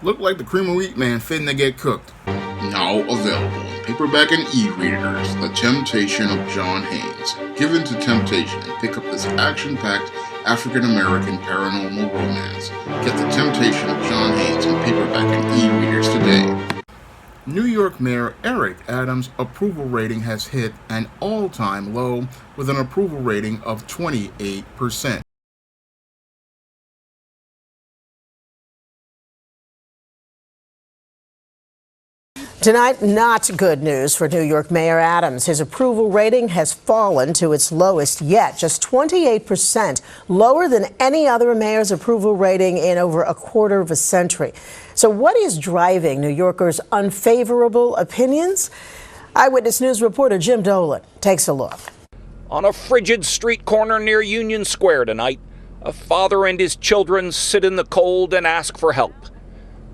Look like the cream of wheat man finna get cooked. Now available in paperback and e-readers, The Temptation of John Haynes. Give in to temptation and pick up this action-packed African-American paranormal romance. Get The Temptation of John Haynes in paperback and e-readers today. New York Mayor Eric Adams' approval rating has hit an all-time low with an approval rating of 28%. Tonight, not good news for New York Mayor Adams. His approval rating has fallen to its lowest yet, just 28%, lower than any other mayor's approval rating in over a quarter of a century. So what is driving New Yorkers' unfavorable opinions? Eyewitness News reporter Jim Dolan takes a look. On a frigid street corner near Union Square tonight, a father and his children sit in the cold and ask for help.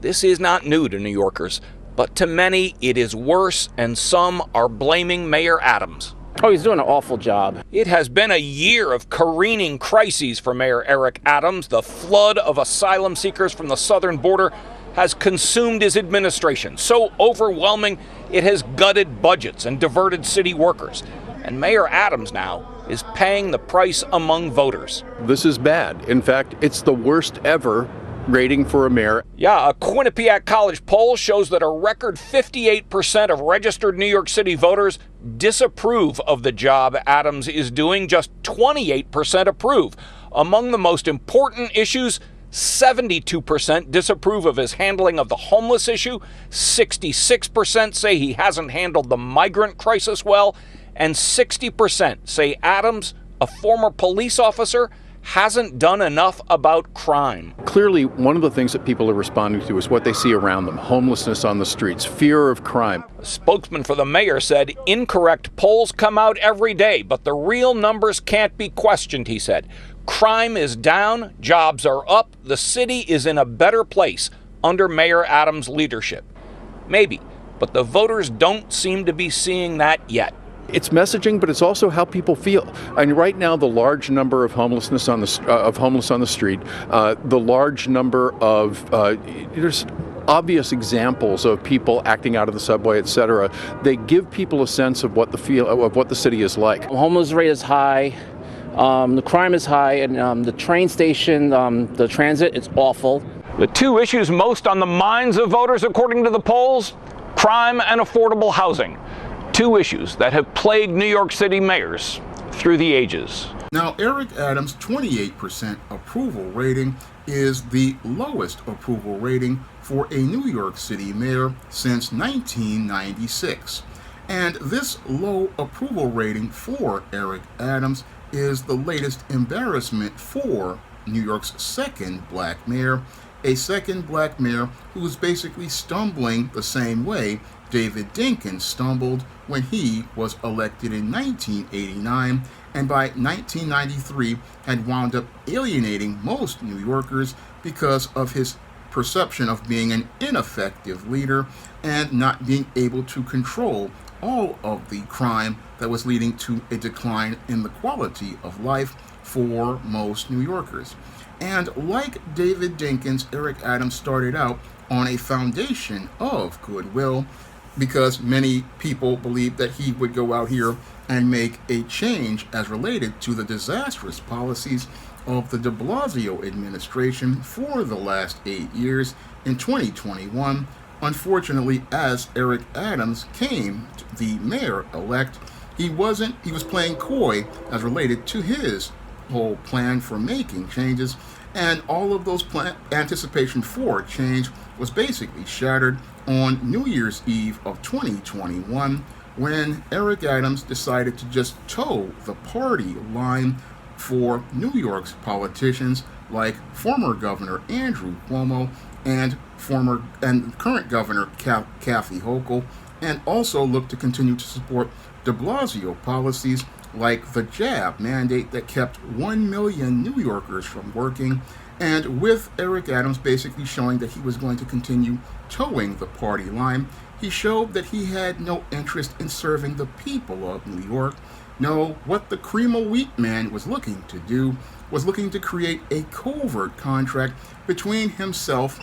This is not new to New Yorkers, but to many it is worse, and some are blaming Mayor Adams. Oh, he's doing an awful job. It has been a year of careening crises for Mayor Eric Adams. The flood of asylum seekers from the southern border has consumed his administration, so overwhelming it has gutted budgets and diverted city workers. And Mayor Adams now is paying the price among voters. This is bad. In fact, it's the worst ever rating for a mayor. Yeah, a Quinnipiac College poll shows that a record 58% of registered New York City voters disapprove of the job Adams is doing. Just 28% approve. Among the most important issues, 72% disapprove of his handling of the homeless issue, 66% say he hasn't handled the migrant crisis well, and 60% say Adams, a former police officer, hasn't done enough about crime. Clearly, one of the things that people are responding to is what they see around them: homelessness on the streets, fear of crime. A spokesman for the mayor said incorrect polls come out every day, but the real numbers can't be questioned, he said. Crime is down, jobs are up, the city is in a better place under Mayor Adams' leadership. Maybe, but the voters don't seem to be seeing that yet. It's messaging, but it's also how people feel. And right now, the large number of homeless on the street, the large number of there's obvious examples of people acting out of the subway, etc. They give people a sense of what the city is like. The homeless rate is high. The crime is high, and the train station, the transit, it's awful. The two issues most on the minds of voters, according to the polls: crime and affordable housing. Two issues that have plagued New York City mayors through the ages. Now, Eric Adams' 28% approval rating is the lowest approval rating for a New York City mayor since 1996. And this low approval rating for Eric Adams is the latest embarrassment for New York's second black mayor, a second black mayor who is basically stumbling the same way David Dinkins stumbled when he was elected in 1989, and by 1993 had wound up alienating most New Yorkers because of his perception of being an ineffective leader and not being able to control all of the crime that was leading to a decline in the quality of life for most New Yorkers. And like David Dinkins, Eric Adams started out on a foundation of goodwill, because many people believed that he would go out here and make a change as related to the disastrous policies of the de Blasio administration for the last 8 years. In 2021, unfortunately, as Eric Adams came to the mayor-elect, he was playing coy as related to his whole plan for making changes, and all of those anticipation for change was basically shattered on New Year's Eve of 2021 when Eric Adams decided to just toe the party line for New York's politicians like former Governor Andrew Cuomo and current Governor Kathy Hochul, and also looked to continue to support de Blasio policies like the jab mandate that kept 1 million New Yorkers from working, and with Eric Adams basically showing that he was going to continue towing the party line, he showed that he had no interest in serving the people of New York. No, what the cream of wheat man was looking to do was looking to create a covert contract between himself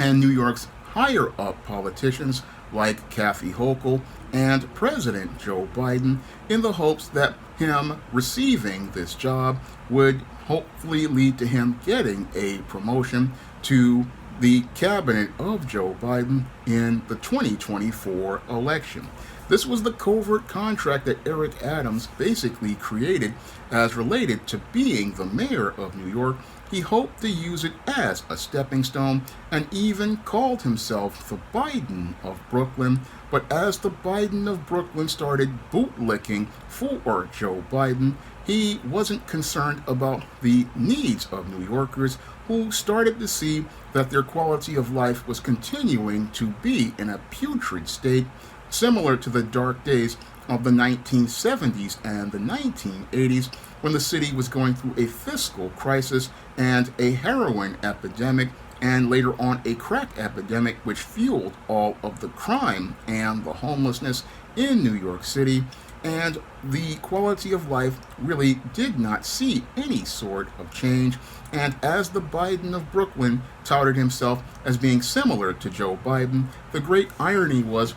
and New York's higher up politicians like Kathy Hochul and President Joe Biden in the hopes that him receiving this job would hopefully lead to him getting a promotion to the cabinet of Joe Biden in the 2024 election. This was the covert contract that Eric Adams basically created as related to being the mayor of New York. He hoped to use it as a stepping stone and even called himself the Biden of Brooklyn. But as the Biden of Brooklyn started bootlicking for Joe Biden, he wasn't concerned about the needs of New Yorkers who started to see that their quality of life was continuing to be in a putrid state, similar to the dark days of the 1970s and the 1980s, when the city was going through a fiscal crisis and a heroin epidemic, and later on a crack epidemic, which fueled all of the crime and the homelessness in New York City. And the quality of life really did not see any sort of change. And as the Biden of Brooklyn touted himself as being similar to Joe Biden, the great irony was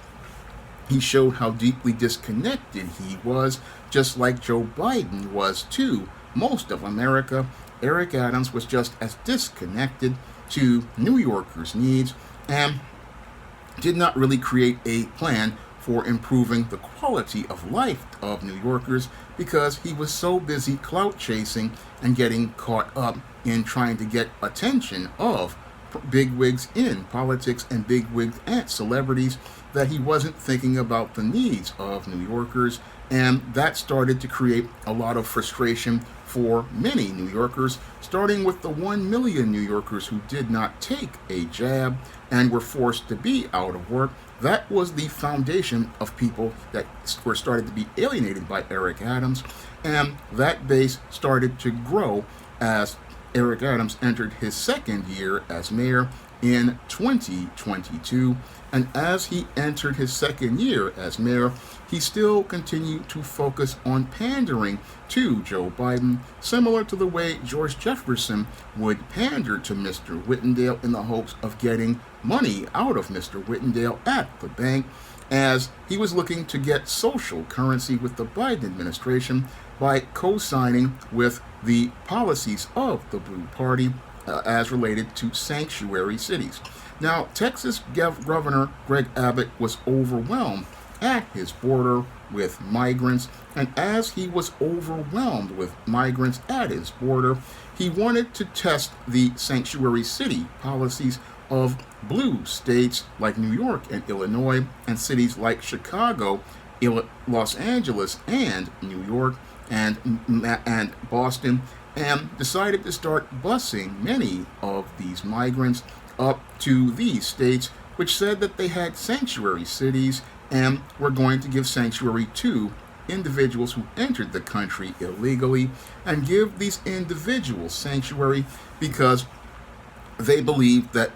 he showed how deeply disconnected he was, just like Joe Biden was to most of America. Eric Adams was just as disconnected to New Yorkers' needs and did not really create a plan for improving the quality of life of New Yorkers because he was so busy clout chasing and getting caught up in trying to get attention of bigwigs in politics and bigwigs and celebrities that he wasn't thinking about the needs of New Yorkers, and that started to create a lot of frustration for many New Yorkers, starting with the 1 million New Yorkers who did not take a jab and were forced to be out of work. That was the foundation of people that were started to be alienated by Eric Adams, and that base started to grow as Eric Adams entered his second year as mayor in 2022. And as he entered his second year as mayor, he still continued to focus on pandering to Joe Biden, similar to the way George Jefferson would pander to Mr. Whitendale in the hopes of getting money out of Mr. Whitendale at the bank, as he was looking to get social currency with the Biden administration by co-signing with the policies of the Blue Party as related to sanctuary cities. Now, Texas Governor Greg Abbott was overwhelmed at his border with migrants, and as he was overwhelmed with migrants at his border, he wanted to test the sanctuary city policies of blue states like New York and Illinois, and cities like Chicago, Los Angeles, and New York, and Boston, and decided to start busing many of these migrants up to these states, which said that they had sanctuary cities and were going to give sanctuary to individuals who entered the country illegally, and give these individuals sanctuary because they believed that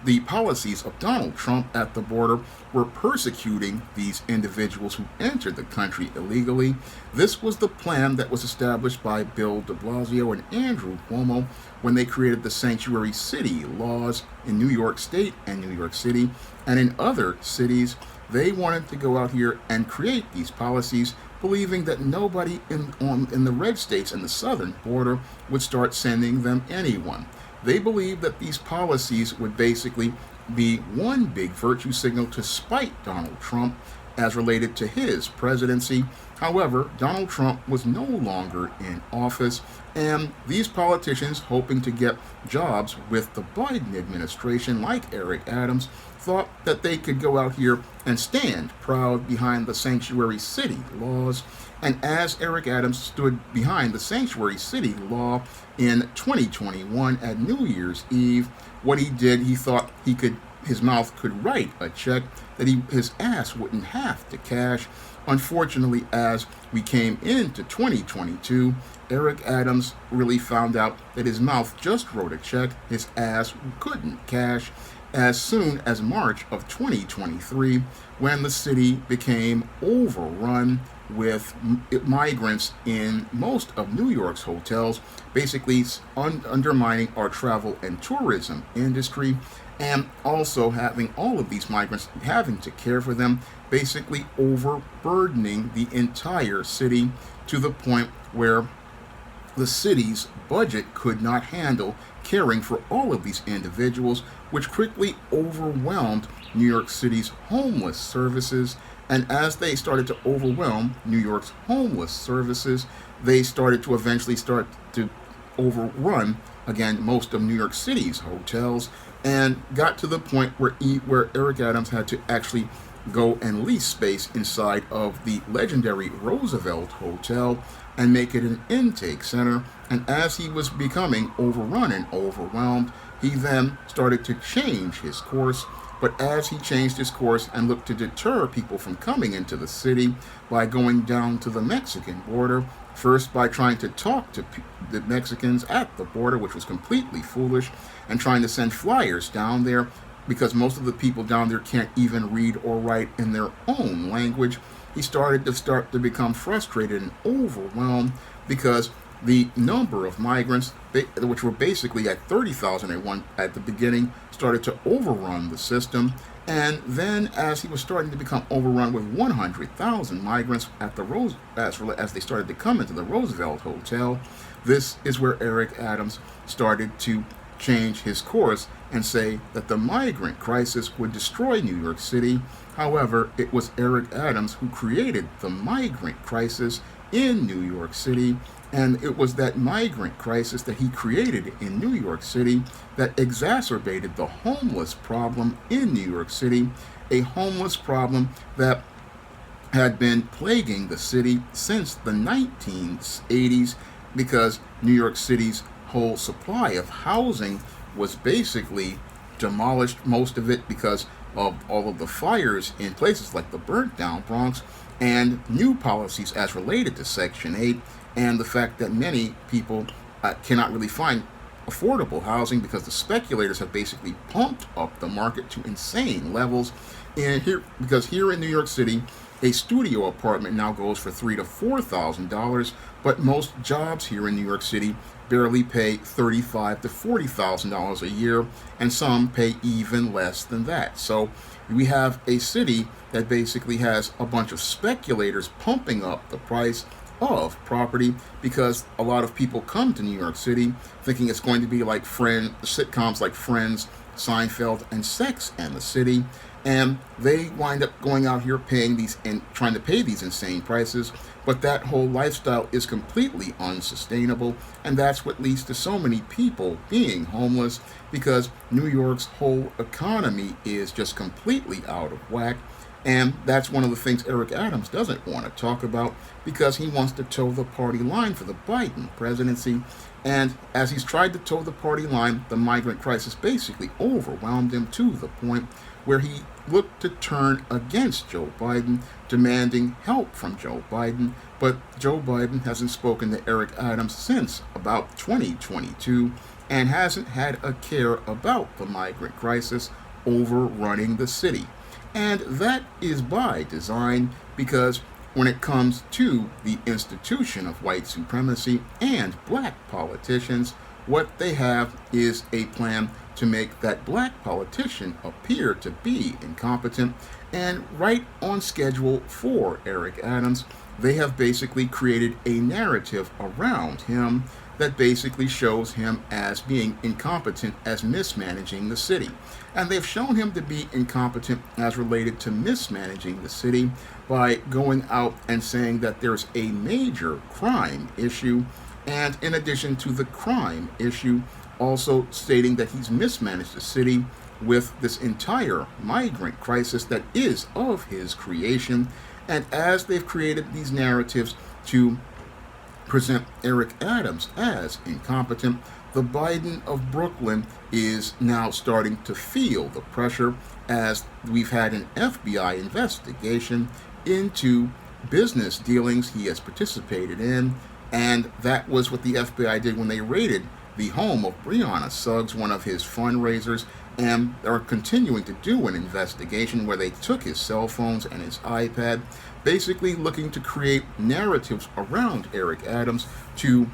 the policies of Donald Trump at the border were persecuting these individuals who entered the country illegally. This was the plan that was established by Bill de Blasio and Andrew Cuomo when they created the sanctuary city laws in New York State and New York City, and in other cities. They wanted to go out here and create these policies, believing that nobody in the red states and the southern border would start sending them anyone. They believed that these policies would basically be one big virtue signal to spite Donald Trump as related to his presidency. However, Donald Trump was no longer in office, and these politicians hoping to get jobs with the Biden administration, like Eric Adams, thought that they could go out here and stand proud behind the sanctuary city laws. And as Eric Adams stood behind the sanctuary city law in 2021 at New Year's Eve, what he did, he thought his mouth could write a check that his ass wouldn't have to cash. Unfortunately, as we came into 2022, Eric Adams really found out that his mouth just wrote a check his ass couldn't cash as soon as March of 2023, when the city became overrun with migrants in most of New York's hotels, basically undermining our travel and tourism industry. and also having all of these migrants having to care for them, basically overburdening the entire city to the point where the city's budget could not handle caring for all of these individuals, which quickly overwhelmed New York City's homeless services. And as they started to overwhelm New York's homeless services, they started to eventually start to overrun, again, most of New York City's hotels, and got to the point where Eric Adams had to actually go and lease space inside of the legendary Roosevelt Hotel and make it an intake center. And as he was becoming overrun and overwhelmed, he then started to change his course. But as he changed his course and looked to deter people from coming into the city by going down to the Mexican border, first by trying to talk to the Mexicans at the border, which was completely foolish, and trying to send flyers down there because most of the people down there can't even read or write in their own language. He started to become frustrated and overwhelmed because the number of migrants, which were basically at 30,000 at the beginning, started to overrun the system. And then as he was starting to become overrun with 100,000 migrants at the as they started to come into the Roosevelt Hotel, this is where Eric Adams started to change his course and say that the migrant crisis would destroy New York City. However, it was Eric Adams who created the migrant crisis in New York City, and it was that migrant crisis that he created in New York City that exacerbated the homeless problem in New York City, a homeless problem that had been plaguing the city since the 1980s because New York City's whole supply of housing was basically demolished, most of it because of all of the fires in places like the burnt down Bronx, and new policies as related to Section 8, and the fact that many people cannot really find affordable housing because the speculators have basically pumped up the market to insane levels. And because here in New York City, a studio apartment now goes for $3,000 to $4,000, but most jobs here in New York City barely pay $35,000 to $40,000 a year, and some pay even less than that. So we have a city that basically has a bunch of speculators pumping up the price of property because a lot of people come to New York City thinking it's going to be like sitcoms like Friends, Seinfeld, and Sex and the City, and they wind up going out here paying these and trying to pay these insane prices. But that whole lifestyle is completely unsustainable, and that's what leads to so many people being homeless because New York's whole economy is just completely out of whack. And that's one of the things Eric Adams doesn't want to talk about because he wants to toe the party line for the Biden presidency. And as he's tried to toe the party line, the migrant crisis basically overwhelmed him to the point where he looked to turn against Joe Biden, demanding help from Joe Biden. But Joe Biden hasn't spoken to Eric Adams since about 2022 and hasn't had a care about the migrant crisis overrunning the city. And that is by design because when it comes to the institution of white supremacy and black politicians, what they have is a plan to make that black politician appear to be incompetent. And right on schedule for Eric Adams, they have basically created a narrative around him that basically shows him as being incompetent, as mismanaging the city. And they've shown him to be incompetent as related to mismanaging the city by going out and saying that there's a major crime issue, and in addition to the crime issue, also stating that he's mismanaged the city with this entire migrant crisis that is of his creation. And as they've created these narratives to present Eric Adams as incompetent, the Biden of Brooklyn is now starting to feel the pressure as we've had an FBI investigation into business dealings he has participated in. And that was what the FBI did when they raided the home of Breonna Suggs, one of his fundraisers, and are continuing to do an investigation where they took his cell phones and his iPad, basically looking to create narratives around Eric Adams to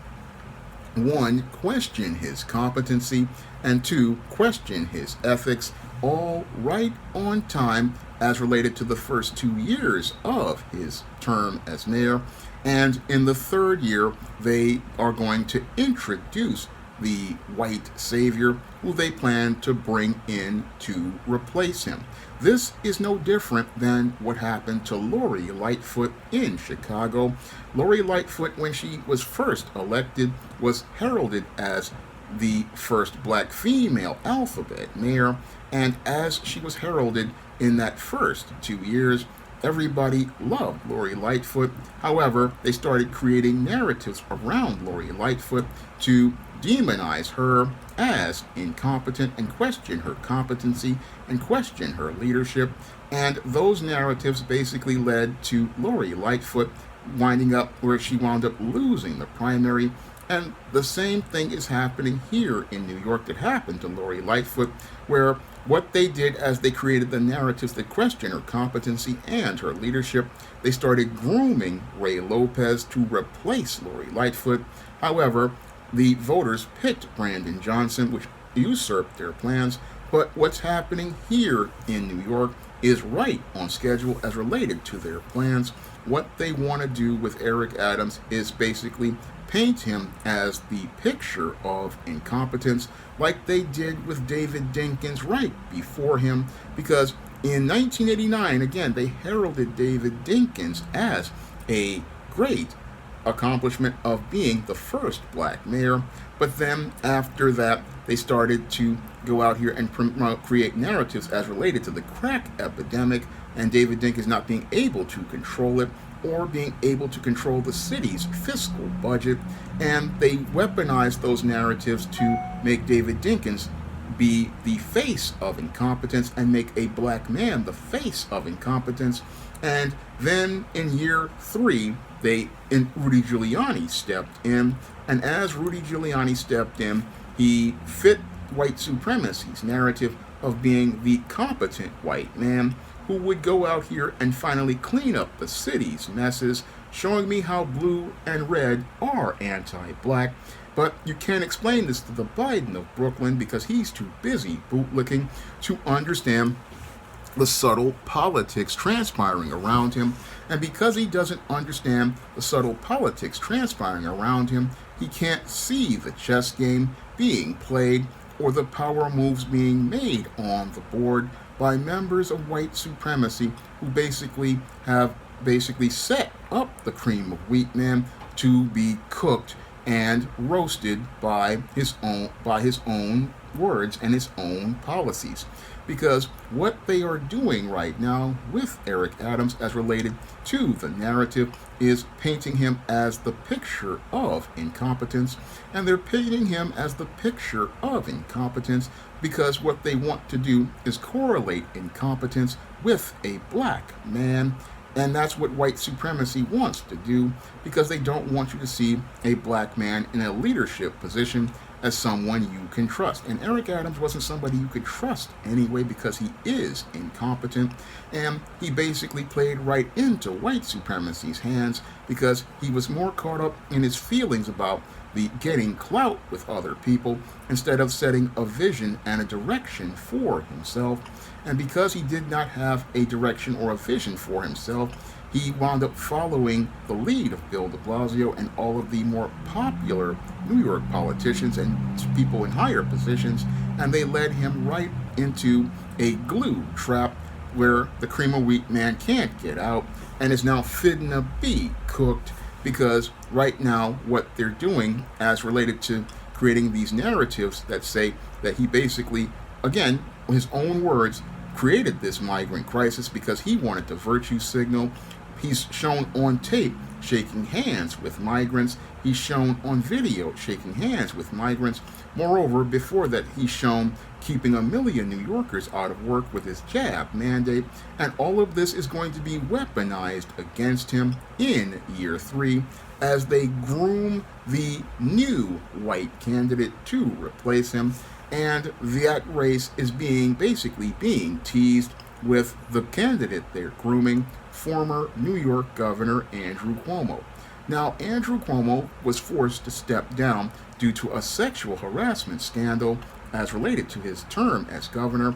one, question his competency, and two, question his ethics, all right on time as related to the first 2 years of his term as mayor. And in the third year, they are going to introduce the white savior who they plan to bring in to replace him. This is no different than what happened to Lori Lightfoot in Chicago. Lori Lightfoot, when she was first elected, was heralded as the first black female alphabet mayor, and as she was heralded in that first 2 years, everybody loved Lori Lightfoot. However, they started creating narratives around Lori Lightfoot to demonize her as incompetent and question her competency and question her leadership. And those narratives basically led to Lori Lightfoot winding up where she wound up losing the primary. And the same thing is happening here in New York that happened to Lori Lightfoot, where what they did as they created the narratives that question her competency and her leadership, they started grooming Ray Lopez to replace Lori Lightfoot. However, the voters picked Brandon Johnson, which usurped their plans. But what's happening here in New York is right on schedule as related to their plans. What they want to do with Eric Adams is basically paint him as the picture of incompetence, like they did with David Dinkins right before him, because in 1989, again, they heralded David Dinkins as a great accomplishment of being the first black mayor. But then after that, they started to go out here and create narratives as related to the crack epidemic and David Dinkins not being able to control it or being able to control the city's fiscal budget. And they weaponized those narratives to make David Dinkins be the face of incompetence and make a black man the face of incompetence. And then in year 3, Rudy Giuliani stepped in, and as Rudy Giuliani stepped in, he fit white supremacy's narrative of being the competent white man who would go out here and finally clean up the city's messes, showing me how blue and red are anti-black. But you can't explain this to the Biden of Brooklyn because he's too busy bootlicking to understand the subtle politics transpiring around him. And because he doesn't understand the subtle politics transpiring around him, he can't see the chess game being played or the power moves being made on the board by members of white supremacy who basically have set up the cream of wheat man to be cooked and roasted by his own words and his own policies. Because what they are doing right now with Eric Adams as related to the narrative is painting him as the picture of incompetence. And they're painting him as the picture of incompetence because what they want to do is correlate incompetence with a black man. And that's what white supremacy wants to do, because they don't want you to see a black man in a leadership position as someone you can trust. And Eric Adams wasn't somebody you could trust anyway because he is incompetent. And he basically played right into white supremacy's hands because he was more caught up in his feelings about the getting clout with other people instead of setting a vision and a direction for himself. And because he did not have a direction or a vision for himself, he wound up following the lead of Bill de Blasio and all of the more popular New York politicians and people in higher positions, and they led him right into a glue trap where the cream of wheat man can't get out and is now fitting to be cooked, because right now what they're doing as related to creating these narratives that say that he basically, again, his own words, created this migrant crisis because he wanted to virtue signal. He's shown on tape shaking hands with migrants. He's shown on video shaking hands with migrants. Moreover, before that, he's shown keeping 1 million New Yorkers out of work with his jab mandate. And all of this is going to be weaponized against him in year 3 as they groom the new white candidate to replace him. And that race is basically being teased with the candidate they're grooming, former New York Governor Andrew Cuomo. Now, Andrew Cuomo was forced to step down due to a sexual harassment scandal as related to his term as governor.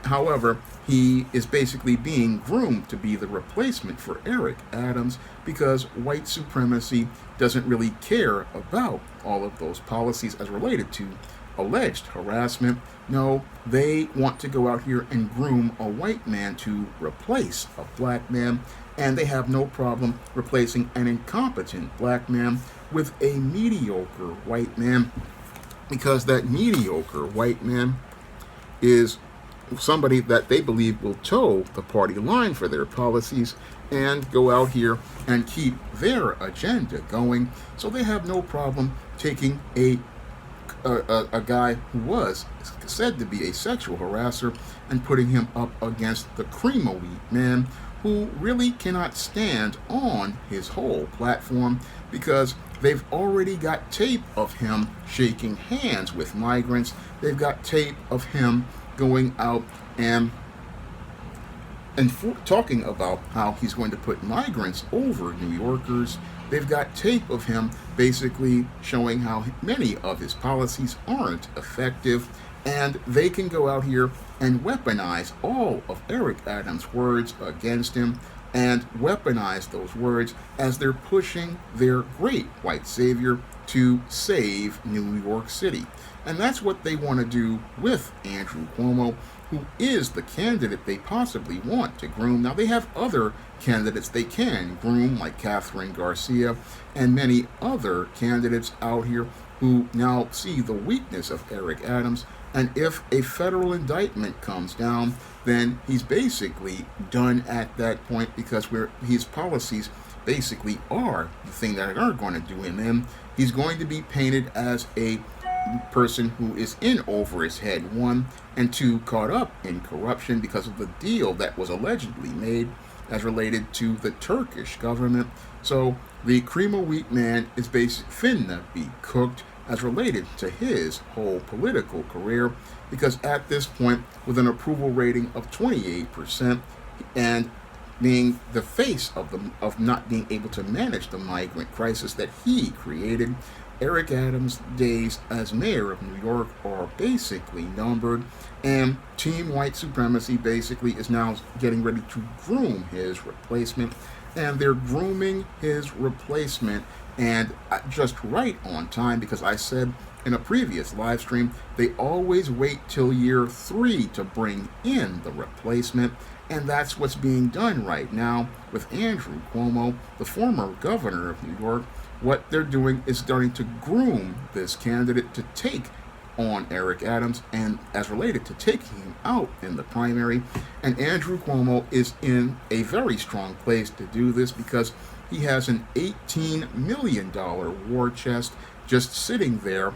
However, he is basically being groomed to be the replacement for Eric Adams because white supremacy doesn't really care about all of those policies as related to alleged harassment. No, they want to go out here and groom a white man to replace a black man, and they have no problem replacing an incompetent black man with a mediocre white man, because that mediocre white man is somebody that they believe will toe the party line for their policies and go out here and keep their agenda going. So they have no problem taking a guy who was said to be a sexual harasser and putting him up against the cream of wheat man, who really cannot stand on his whole platform because they've already got tape of him shaking hands with migrants. They've got tape of him going out and talking about how he's going to put migrants over New Yorkers. They've got tape of him basically showing how many of his policies aren't effective, and they can go out here and weaponize all of Eric Adams' words against him and weaponize those words as they're pushing their great white savior to save New York City. And that's what they want to do with Andrew Cuomo, who is the candidate they possibly want to groom. Now, they have other candidates they can groom, like Catherine Garcia and many other candidates out here who now see the weakness of Eric Adams. And if a federal indictment comes down, then he's basically done at that point, because his policies basically are the thing that are going to do him in. He's going to be painted as a person who is in over his head, one, and two, caught up in corruption because of the deal that was allegedly made as related to the Turkish government. So the cream of wheat man is basically finna be cooked as related to his whole political career, because at this point, with an approval rating of 28% and being the face of not being able to manage the migrant crisis that he created, Eric Adams' days as mayor of New York are basically numbered, and Team White Supremacy basically is now getting ready to groom his replacement, and they're grooming his replacement, and just right on time, because I said in a previous live stream, they always wait till year 3 to bring in the replacement, and that's what's being done right now with Andrew Cuomo, the former governor of New York. What they're doing is starting to groom this candidate to take on Eric Adams, and as related to taking him out in the primary. And Andrew Cuomo is in a very strong place to do this, because he has an $18 million war chest just sitting there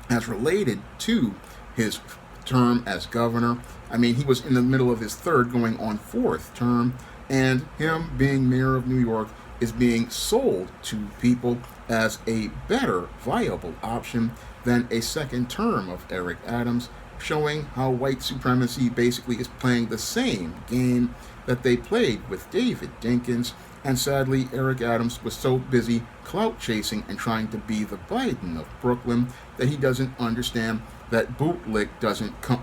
as related to his term as governor. I mean, he was in the middle of his third, going on fourth term, and him being mayor of New York is being sold to people as a better viable option than a second term of Eric Adams, showing how white supremacy basically is playing the same game that they played with David Dinkins. And sadly, Eric Adams was so busy clout chasing and trying to be the Biden of Brooklyn that he doesn't understand that bootlick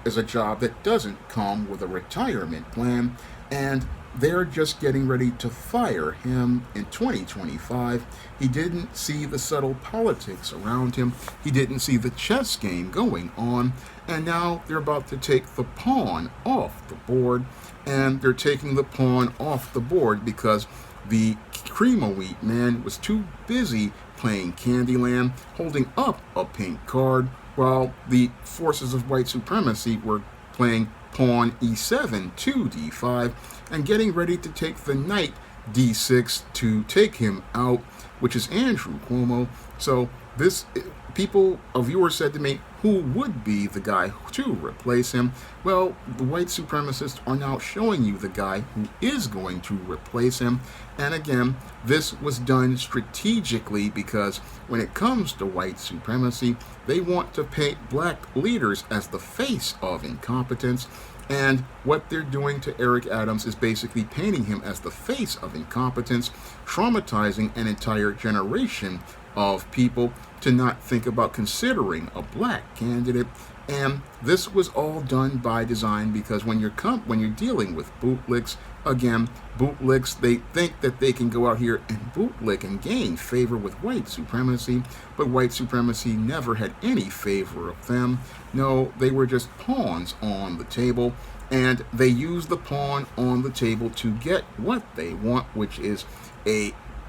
is a job that doesn't come with a retirement plan, and they're just getting ready to fire him in 2025. He didn't see the subtle politics around him. He didn't see the chess game going on. And now they're about to take the pawn off the board. And they're taking the pawn off the board because the cream of wheat man was too busy playing Candyland, holding up a pink card, while the forces of white supremacy were playing pawn e7 to d5 and getting ready to take the knight d6 to take him out, which is Andrew Cuomo. So a viewer said to me, who would be the guy to replace him? Well, the white supremacists are now showing you the guy who is going to replace him. And again, this was done strategically, because when it comes to white supremacy, they want to paint black leaders as the face of incompetence. And what they're doing to Eric Adams is basically painting him as the face of incompetence, traumatizing an entire generation of people to not think about considering a black candidate. And this was all done by design, because when you're dealing with bootlicks, again, bootlicks, they think that they can go out here and bootlick and gain favor with white supremacy, but white supremacy never had any favor of them. No, they were just pawns on the table, and they use the pawn on the table to get what they want, which is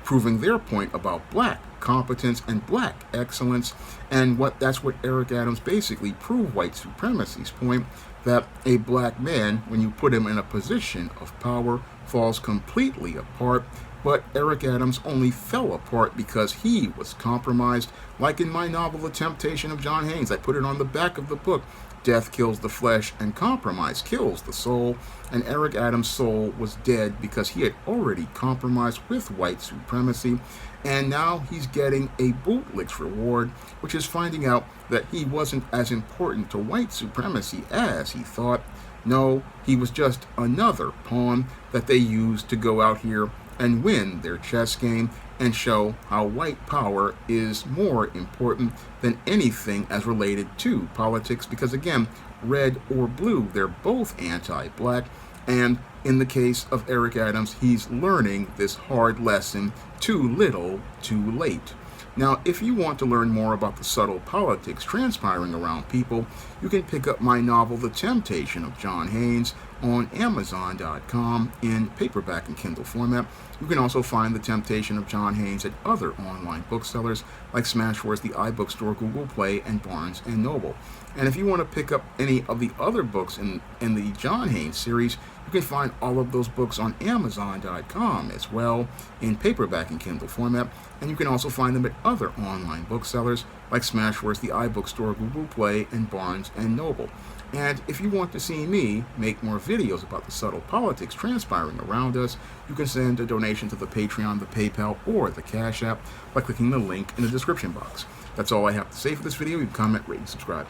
proving their point about black competence and black excellence. And that's what Eric Adams basically proved white supremacy's point, that a black man, when you put him in a position of power, falls completely apart. But Eric Adams only fell apart because he was compromised. Like in my novel, The Temptation of John Haynes, I put it on the back of the book. Death kills the flesh and compromise kills the soul. And Eric Adams' soul was dead because he had already compromised with white supremacy. And now he's getting a bootlick's reward, which is finding out that he wasn't as important to white supremacy as he thought. No, he was just another pawn that they used to go out here and win their chess game and show how white power is more important than anything as related to politics, because again, red or blue, they're both anti-black. And in the case of Eric Adams, he's learning this hard lesson too little, too late. Now, if you want to learn more about the subtle politics transpiring around people, you can pick up my novel, The Temptation of John Haynes, on Amazon.com in paperback and Kindle format. You can also find The Temptation of John Haynes at other online booksellers like Smashwords, the iBookstore, Google Play, and Barnes & Noble. And if you want to pick up any of the other books in the John Haynes series, you can find all of those books on Amazon.com as well in paperback and Kindle format. And you can also find them at other online booksellers like Smashwords, the iBookstore, Google Play, and Barnes & Noble. And if you want to see me make more videos about the subtle politics transpiring around us, you can send a donation to the Patreon, the PayPal, or the Cash App by clicking the link in the description box. That's all I have to say for this video. You can comment, rate, and subscribe.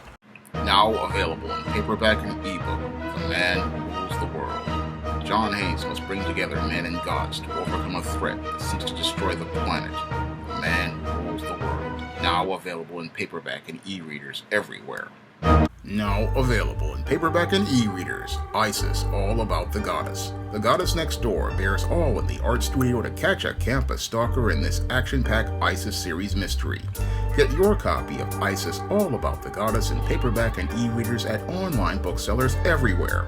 Now available in paperback and ebook, The Man Who Rules the World. John Haynes must bring together men and gods to overcome a threat that seeks to destroy the planet. The Man Who Rules the World. Now available in paperback and e-readers everywhere. Now available in paperback and e-readers, Isis, All About the Goddess. The Goddess Next Door bears all in the art studio to catch a campus stalker in this action-packed Isis series mystery. Get your copy of Isis, All About the Goddess in paperback and e-readers at online booksellers everywhere.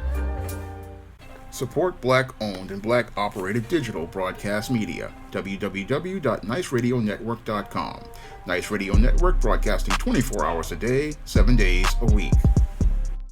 Support Black-owned and Black-operated digital broadcast media. www.niceradionetwork.com. Nice Radio Network, broadcasting 24 hours a day, 7 days a week.